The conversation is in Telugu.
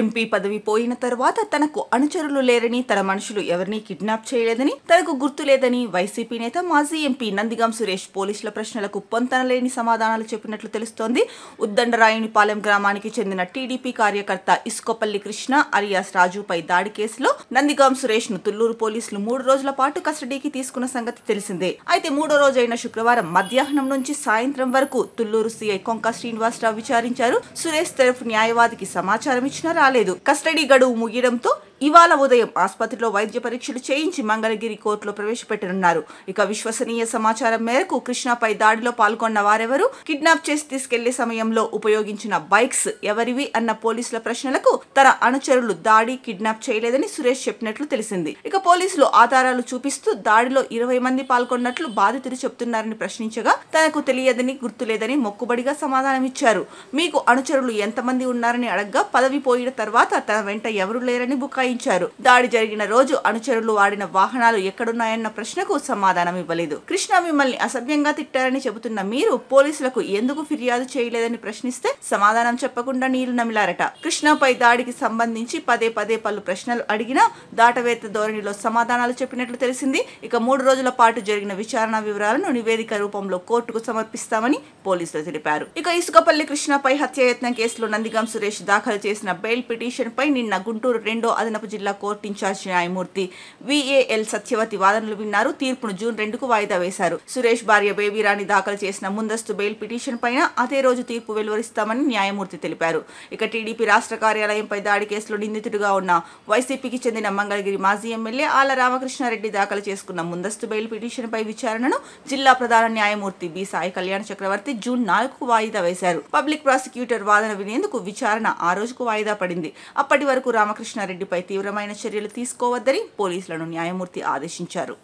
ఎంపీ పదవి పోయిన తర్వాత తనకు అనుచరులు లేరని, తన మనుషులు ఎవరిని కిడ్నాప్ చేయలేదని, తనకు గుర్తు లేదని వైసీపీ నేత మాజీ ఎంపీ నందిగాం సురేష్ పోలీసుల ప్రశ్నలకు పొంతనలేని సమాధానాలు చెప్పినట్లు తెలుస్తోంది. ఉద్దండరాయునిపాలెం గ్రామానికి చెందిన టీడీపీ కార్యకర్త ఇసుకపల్లి కృష్ణ అలియాస్ రాజుపై దాడి కేసులో నందిగాం సురేష్ ను తుళ్లూరు పోలీసులు 3 రోజుల పాటు కస్టడీకి తీసుకున్న సంగతి తెలిసిందే. అయితే 3వ రోజైన శుక్రవారం మధ్యాహ్నం నుంచి సాయంత్రం వరకు తుళ్లూరు సీఐ కొంక శ్రీనివాసరావు విచారించారు. సురేష్ తరఫు న్యాయవాదికి సమాచారం ఇచ్చినా రాలేదు. కస్టడీ గడువు ముగియడంతో ఇవాళ ఉదయం ఆసుపత్రిలో వైద్య పరీక్షలు చేయించి మంగళగిరి కోర్టులో ప్రవేశపెట్టనున్నారు. ఇక విశ్వసనీయ సమాచారం మేరకు కృష్ణపై దాడిలో పాల్గొన్న వారెవరు, కిడ్నాప్ చేసి తీసుకెళ్లే సమయంలో ఉపయోగించిన బైక్స్ ఎవరివి అన్న పోలీసుల ప్రశ్నలకు తన అనుచరులు దాడి, కిడ్నాప్ చేయలేదని సురేష్ చెప్పినట్లు తెలిసింది. ఇక పోలీసులు ఆధారాలు చూపిస్తూ దాడిలో 20 మంది పాల్గొన్నట్లు బాధితులు చెబుతున్నారని ప్రశ్నించగా తనకు తెలియదని, గుర్తులేదని మొక్కుబడిగా సమాధానమిచ్చారు. మీకు అనుచరులు ఎంతమంది ఉన్నారని అడగ్గా పదవి పోయిన తర్వాత తన వెంట ఎవరు లేరని బుకాయించారు. దాడి జరిగిన రోజు అనుచరులు వాడిన వాహనాలు ఎక్కడున్నాయన్న ప్రశ్నకు సమాధానం ఇవ్వలేదు. కృష్ణ మిమ్మల్ని అసభ్యంగా తిట్టారని చెబుతున్న మీరు పోలీసులకు ఎందుకు ఫిర్యాదు చేయలేదని ప్రశ్నిస్తే సమాధానం చెప్పకుండా నీళ్లు నమిలారట. కృష్ణపై దాడికి సంబంధించి పదే పలు ప్రశ్నలు అడిగినా దాటవేత ధోరణిలో సమాధానాలు చెప్పినట్లు తెలిసింది. ఇక 3 రోజుల పాటు జరిగిన విచారణ వివరాలను నివేదిక రూపంలో కోర్టుకు సమర్పిస్తామని పోలీసులు తెలిపారు. ఇక ఇసుకపల్లి కృష్ణపై హత్యాయత్నం కేసులో నందిగాం సురేష్ దాఖలు చేసిన బెయిల్ పిటిషన్ పై నిన్న గుంటూరు 2వ అదనపు జిల్లా కోర్టు ఇన్ఛార్జి న్యాయమూర్తి విఏఎల్ సత్యవతి వాదనలు విన్నారు. తీర్పును జూన్ 2కు వాయిదా వేశారు. సురేష్ భార్య బేబీరాణి దాఖలు చేసిన ముందస్తు బెయిల్ పిటిషన్ పైన అదే రోజు తీర్పు వెలువరిస్తామని న్యాయమూర్తి తెలిపారు. ఇక టీడీపీ రాష్ట్ర కార్యాలయంపై దాడి కేసులో నిందితుడిగా ఉన్న వైసీపీకి చెందిన మంగళగిరి మాజీ ఎమ్మెల్యే ఆళ్ల రామకృష్ణారెడ్డి దాఖలు చేసుకున్న ముందస్తు బెయిల్ పిటిషన్ పై విచారణను జిల్లా ప్రధాన న్యాయమూర్తి బి సాయి కళ్యాణ్ చక్రవర్తి జూన్ 4కు వాయిదా వేశారు. పబ్లిక్ ప్రాసిక్యూటర్ వాదన వినేందుకు విచారణ ఆ రోజుకు వాయిదా పడింది. అప్పటి వరకు రామకృష్ణారెడ్డిపై తీవ్రమైన చర్యలు తీసుకోవద్దని పోలీసులను న్యాయమూర్తి ఆదేశించారు.